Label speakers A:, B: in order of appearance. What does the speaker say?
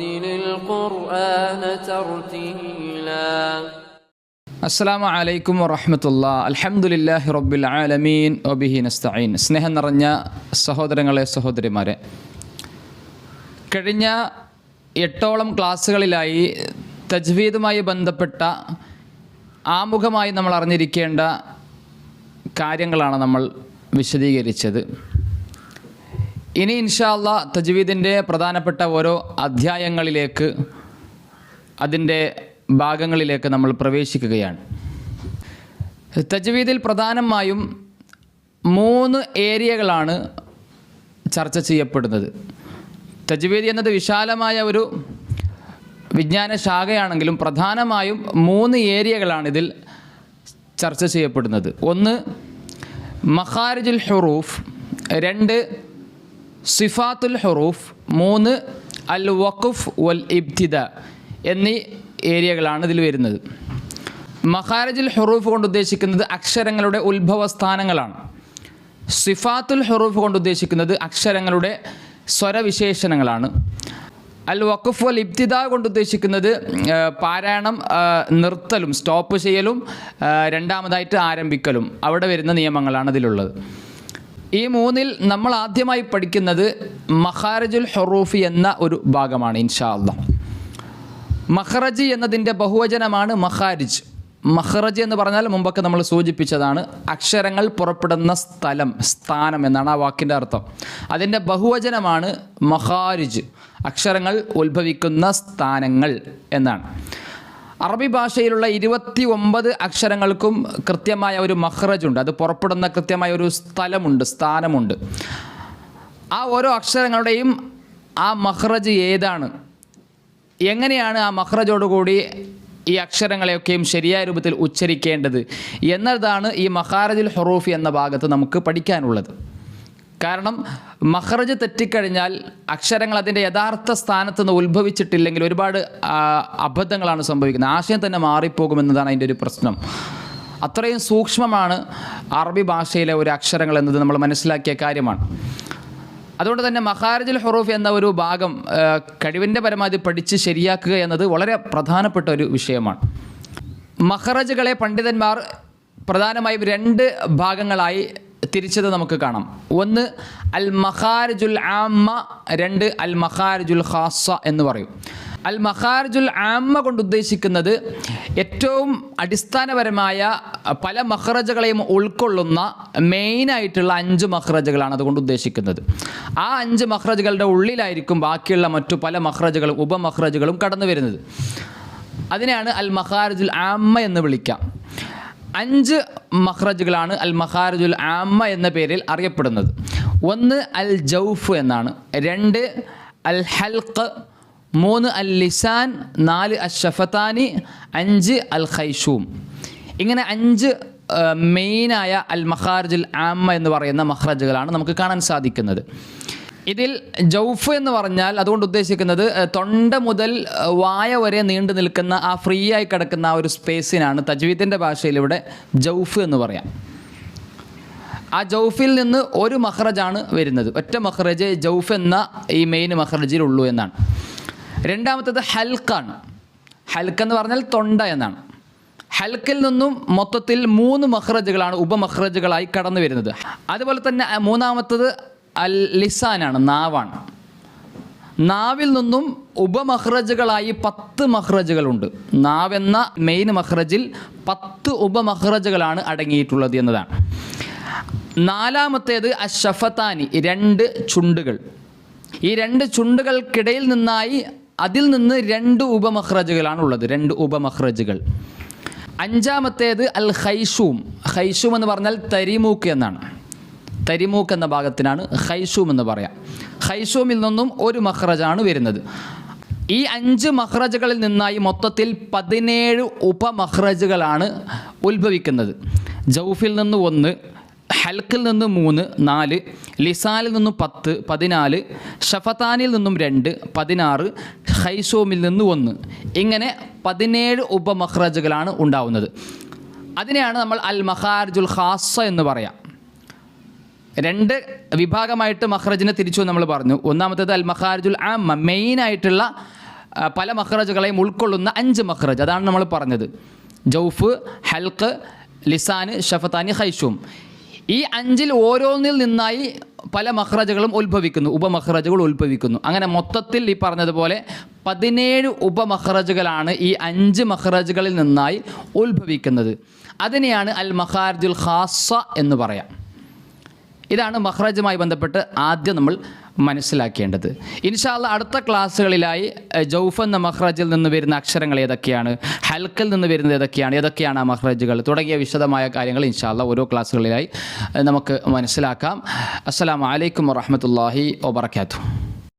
A: ورتل القرآن ترتيلا.
B: അസ്സലാമു അലൈക്കും വറഹ്മത്തുള്ളാഹി. അൽഹംദുലില്ലാഹി റബ്ബിൽ ആലമീൻ വബിഹി നസ്തഈൻ. സ്നേഹം നിറഞ്ഞ സഹോദരങ്ങളെ, സഹോദരിമാരെ, കഴിഞ്ഞ 8ഓളം ക്ലാസ്സുകളിലായി തജ്വീദുമായി ബന്ധപ്പെട്ട ആമുഖമായി നമ്മൾ അറിഞ്ഞിരിക്കേണ്ട കാര്യങ്ങളാണ് നമ്മൾ വിശദീകരിച്ചത്. ഇനി ഇൻഷാ അല്ലാഹ് തജ്വീദിൻ്റെ പ്രധാനപ്പെട്ട ഓരോ അധ്യായങ്ങളിലേക്ക്, അതിൻ്റെ ഭാഗങ്ങളിലേക്ക് നമ്മൾ പ്രവേശിക്കുകയാണ്. തജ്വീദിൽ പ്രധാനമായും 3 ഏരിയകളാണ് ചർച്ച ചെയ്യപ്പെടുന്നത്. തജ്വീദ് എന്നത് വിശാലമായ ഒരു വിജ്ഞാന ശാഖയാണെങ്കിലും പ്രധാനമായും 3 ഏരിയകളാണ് ഇതിൽ ചർച്ച ചെയ്യപ്പെടുന്നത്. 1 മഖാരിജുൽ ഹുറൂഫ്, 2 സിഫാത്തുൽ ഹുറൂഫ്, 3 അൽ വഖഫ് വൽ ഇബ്തിദാ എന്നീ ഏരിയകളാണ് ഇതിൽ വരുന്നത്. മഖാരിജുൽ ഹുറൂഫ് കൊണ്ട് ഉദ്ദേശിക്കുന്നത് അക്ഷരങ്ങളുടെ ഉത്ഭവസ്ഥാനങ്ങളാണ്. സിഫാത്തുൽ ഹുറൂഫ് കൊണ്ട് ഉദ്ദേശിക്കുന്നത് അക്ഷരങ്ങളുടെ സ്വരവിശേഷണങ്ങളാണ്. അൽ വഖഫ് വൽ ഇബ്തിദാ കൊണ്ട് ഉദ്ദേശിക്കുന്നത് പാരായണം നിർത്തലും, സ്റ്റോപ്പ് ചെയ്യലും, രണ്ടാമതായിട്ട് ആരംഭിക്കലും, അവിടെ വരുന്ന നിയമങ്ങളാണ് അതിലുള്ളത്. ഈ 3-ൽ നമ്മൾ ആദ്യമായി പഠിക്കുന്നത് മഖാരിജുൽ ഹുറൂഫ് എന്ന ഒരു ഭാഗമാണ് ഇൻഷാ അല്ലാഹ്. മഖ്റജ് എന്നതിൻ്റെ ബഹുവചനമാണ് മഖാരിജ്. മഖ്റജ് എന്ന് പറഞ്ഞാൽ മുമ്പൊക്കെ നമ്മൾ സൂചിപ്പിച്ചതാണ്, അക്ഷരങ്ങൾ പുറപ്പെടുന്ന സ്ഥലം, സ്ഥാനം എന്നാണ് ആ വാക്കിൻ്റെ അർത്ഥം. അതിൻ്റെ ബഹുവചനമാണ് മഖാരിജ്, അക്ഷരങ്ങൾ ഉത്ഭവിക്കുന്ന സ്ഥാനങ്ങൾ എന്നാണ്. അറബി ഭാഷയിലുള്ള 29 അക്ഷരങ്ങൾക്കും കൃത്യമായ ഒരു മഖ്റജുണ്ട്, അത് പുറപ്പെടുന്ന കൃത്യമായ ഒരു സ്ഥലമുണ്ട്, സ്ഥാനമുണ്ട്. ആ ഓരോ അക്ഷരങ്ങളുടെയും ആ മഖ്റജ് ഏതാണ്, എങ്ങനെയാണ് ആ മഖ്റജോടുകൂടി ഈ അക്ഷരങ്ങളെയൊക്കെയും ശരിയായ രൂപത്തിൽ ഉച്ചരിക്കേണ്ടത് എന്നതാണ് ഈ മഖാരിജുൽ ഹുറൂഫ് എന്ന ഭാഗത്ത് നമുക്ക് പഠിക്കാനുള്ളത്. കാരണം മഖ്റജ് തെറ്റിക്കഴിഞ്ഞാൽ അക്ഷരങ്ങൾ അതിൻ്റെ യഥാർത്ഥ സ്ഥാനത്ത് നിന്ന് ഉത്ഭവിച്ചിട്ടില്ലെങ്കിൽ ഒരുപാട് അബദ്ധങ്ങളാണ് സംഭവിക്കുന്നത്. ആശയം തന്നെ മാറിപ്പോകുമെന്നതാണ് അതിൻ്റെ ഒരു പ്രശ്നം. അത്രയും സൂക്ഷ്മമാണ് അറബി ഭാഷയിലെ ഒരു അക്ഷരങ്ങൾ എന്നത് നമ്മൾ മനസ്സിലാക്കിയ കാര്യമാണ്. അതുകൊണ്ട് തന്നെ മഖാരിജുൽ ഹുറൂഫ് എന്ന ഒരു ഭാഗം കഴിവിൻ്റെ പരമാവധി പഠിച്ച് ശരിയാക്കുക എന്നത് വളരെ പ്രധാനപ്പെട്ട ഒരു വിഷയമാണ്. മഖ്റജുകളെ പണ്ഡിതന്മാർ പ്രധാനമായും 2 ഭാഗങ്ങളായി തിരിച്ചത് നമുക്ക് കാണാം. 1 അൽ മഖാരിജുൽ ആമ്മ, 2 അൽ മഖാരിജുൽ ഖാസ്സ എന്ന് പറയും. അൽ മഖാരിജുൽ ആമ്മ കൊണ്ട് ഉദ്ദേശിക്കുന്നത് ഏറ്റവും അടിസ്ഥാനപരമായ പല മഖ്റജുകളെയും ഉൾക്കൊള്ളുന്ന മെയിനായിട്ടുള്ള 5 മഖ്റജുകളാണ് അതുകൊണ്ട് ഉദ്ദേശിക്കുന്നത്. ആ 5 മഖ്റജുകളുടെ ഉള്ളിലായിരിക്കും ബാക്കിയുള്ള മറ്റു പല മഖ്റജുകളും ഉപമഖ്റജുകളും കടന്നു വരുന്നത്. അതിനെയാണ് അൽ മഖാരിജുൽ ആമ്മ എന്ന് വിളിക്കാം. 5 മഖ്റജുകളാണ് അൽ മഖാരിജുൽ ആമ്മ എന്ന പേരിൽ അറിയപ്പെടുന്നത്. 1 അൽ ജൗഫ് എന്നാണ്, 2 അൽ ഹൽഖ്, 3 അൽ ലിസാൻ, 4 അൽ ഷഫത്താനി, 5 അൽ ഖൈഷൂം. ഇങ്ങനെ 5 മെയിനായ അൽ മഖാരിജുൽ ആമ്മ എന്ന് പറയുന്ന മഖ്റജുകളാണ് നമുക്ക് കാണാൻ സാധിക്കുന്നത്. ഇതിൽ ജൗഫ് എന്ന് പറഞ്ഞാൽ അതുകൊണ്ട് ഉദ്ദേശിക്കുന്നത് തൊണ്ട മുതൽ വായ വരെ നീണ്ടു നിൽക്കുന്ന ആ ഫ്രീ ആയി കിടക്കുന്ന ആ ഒരു സ്പേസിനാണ് തജ്വീദിൻ്റെ ഭാഷയിൽ ഇവിടെ ജൗഫ് എന്ന് പറയാം. ആ ജൗഫിൽ നിന്ന് ഒരു മഖ്റജാണ് വരുന്നത്, ഒറ്റ മഖ്റജ് ജൗഫ് എന്ന ഈ മെയിൻ മഖ്റജിൽ ഉള്ളൂ എന്നാണ്. രണ്ടാമത്തത് ഹൽക്കാണ്. ഹൽക്ക് എന്ന് പറഞ്ഞാൽ തൊണ്ട എന്നാണ്. ഹൽക്കിൽ നിന്നും മൊത്തത്തിൽ 3 മഖ്റജുകളാണ് ഉപമഖ്റജുകളായി കടന്നു വരുന്നത്. അതുപോലെ തന്നെ മൂന്നാമത്തത് അൽ ലിസാനാണ്, നാവാണ്. നാവിൽ നിന്നും ഉപമഖ്റജുകളായി 10 മഖ്റജുകളുണ്ട്. നാവെന്ന മെയിൻ മഖ്റജിൽ 10 ഉപമഖ്റജുകളാണ് അടങ്ങിയിട്ടുള്ളത് എന്നതാണ്. 4മത്തേത് അഷഫത്താനി, 2 ചുണ്ടുകൾ. ഈ 2 ചുണ്ടുകൾക്കിടയിൽ നിന്നായി അതിൽ നിന്ന് 2 ഉപമഖ്റജുകളാണ് ഉള്ളത്, 2 ഉപമഖ്റജുകൾ. 5മത്തേത് അൽ ഖൈഷൂം. ഖൈഷൂം എന്ന് പറഞ്ഞാൽ തരിമൂക്ക് എന്നാണ്. തരിമൂക്ക് എന്ന ഭാഗത്തിനാണ് ഖൈഷൂം എന്ന് പറയാം. ഖൈഷൂമിൽ നിന്നും ഒരു മഖ്റജാണ് വരുന്നത്. ഈ 5 മഖ്റജുകളിൽ നിന്നായി മൊത്തത്തിൽ 17 ഉപമഖ്റജുകളാണ് ഉത്ഭവിക്കുന്നത്. ജൗഫിൽ നിന്ന് 1, ഹൽക്കിൽ നിന്ന് 3, 4, ലിസാനിൽ നിന്നും 10, 14, ഷഫത്താനിൽ നിന്നും 2, 16, ഖൈഷൂമിൽ നിന്ന് 1. ഇങ്ങനെ 17 ഉപമഖ്റജുകളാണ് ഉണ്ടാവുന്നത്. അതിനെയാണ് നമ്മൾ അൽ മഖാരിജുൽ ഖാസ്സ എന്ന് പറയാം. 2 വിഭാഗമായിട്ട് മഖ്റജിനെ തിരിച്ചു നമ്മൾ പറഞ്ഞു. ഒന്നാമത്തേത് അൽ മഖാരിജുൽ ആമ്മ, മെയിനായിട്ടുള്ള പല മഖ്റജുകളെയും ഉൾക്കൊള്ളുന്ന 5 മഖ്റജ്, അതാണ് നമ്മൾ പറഞ്ഞത്. ജൗഫ്, ഹൽക്ക്, ലിസാന്, ഷഫത്താനി, ഖൈഷൂം. ഈ 5-ൽ ഓരോന്നിൽ നിന്നായി പല മഖ്റജുകളും ഉത്ഭവിക്കുന്നു, ഉപമഖ്റജുകൾ ഉത്ഭവിക്കുന്നു. അങ്ങനെ മൊത്തത്തിൽ ഈ പറഞ്ഞതുപോലെ 17 ഉപമഖ്റജുകളാണ് ഈ 5 മഖ്റജുകളിൽ നിന്നായി ഉത്ഭവിക്കുന്നത്. അതിനെയാണ് അൽ മഖാരിജുൽ ഖാസ്സ എന്ന് പറയാം. ഇതാണ് മഖ്റജുമായി ബന്ധപ്പെട്ട് ആദ്യം നമ്മൾ മനസ്സിലാക്കേണ്ടത്. ഇൻഷാ അല്ലാഹ് അടുത്ത ക്ലാസ്സുകളിലായി ജൗഫ് എന്ന മഖ്റജിൽ നിന്ന് വരുന്ന അക്ഷരങ്ങൾ ഏതൊക്കെയാണ്, ഹൽക്കിൽ നിന്ന് വരുന്നത് ഏതൊക്കെയാണ് ആ മഖ്റജുകൾ തുടങ്ങിയ വിശദമായ കാര്യങ്ങൾ ഇൻഷാ അല്ലാഹ് ഓരോ ക്ലാസ്സുകളിലായി നമുക്ക് മനസ്സിലാക്കാം. അസ്സലാമു അലൈക്കും വറഹ്മത്തുള്ളാഹി വബറകാതുഹു.